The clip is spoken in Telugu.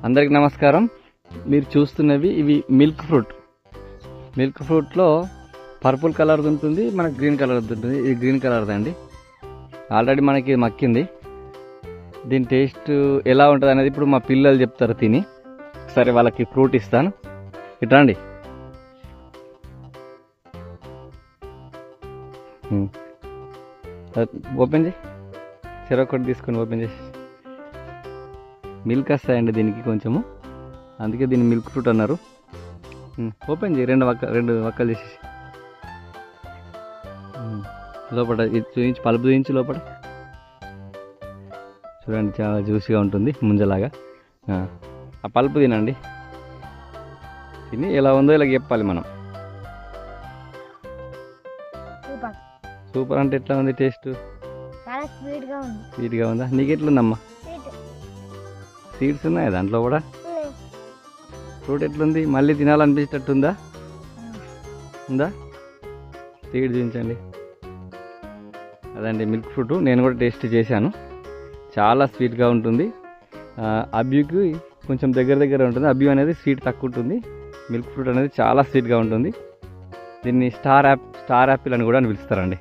అందరికి నమస్కారం. మీరు చూస్తున్నవి ఇవి మిల్క్ ఫ్రూట్. మిల్క్ ఫ్రూట్లో పర్పుల్ కలర్ ఉంటుంది, మనకు గ్రీన్ కలర్ ఉంటుంది. ఇది గ్రీన్ కలర్ది అండి. ఆల్రెడీ మనకి మక్కింది. దీని టేస్ట్ ఎలా ఉంటుంది అనేది ఇప్పుడు మా పిల్లలు చెప్తారు తిని. సరే, వాళ్ళకి ఫ్రూట్ ఇస్తాను. ఇట్రండి. ఓపెన్ చేసి చెరొకటి తీసుకొని ఓపెన్ చేసి మిల్క్ వస్తాయండి దీనికి కొంచెము, అందుకే దీన్ని మిల్క్ ఫ్రూట్ అన్నారు. ఓపెన్ చేయి, రెండు వక్కలు చేసేసి లోపల చూపించి పలుపు చూపించి లోపల చూడండి, చాలా జ్యూసీగా ఉంటుంది ముంజలాగా. ఆ పలుపు తినండి, తిని ఎలా ఉందో ఇలా చెప్పాలి మనం. సూపర్ అంటే ఎట్లా ఉంది టేస్ట్? స్వీట్గా ఉందా? నీకు ఎట్లుందమ్మా? సీడ్స్ ఉన్నాయా దాంట్లో కూడా? ఫ్రూట్ ఎట్లుంది? మళ్ళీ తినాలనిపించేటట్టుందా? ఉందా? సీడ్ చూపించండి. అదండి మిల్క్ ఫ్రూట్. నేను కూడా టేస్ట్ చేశాను, చాలా స్వీట్గా ఉంటుంది. అబ్యూకి కొంచెం దగ్గర ఉంటుంది. అబ్యూ అనేది స్వీట్ తక్కువ ఉంటుంది. మిల్క్ ఫ్రూట్ అనేది చాలా స్వీట్గా ఉంటుంది. దీన్ని స్టార్ యాపిల్ అని కూడా పిలుస్తారండి.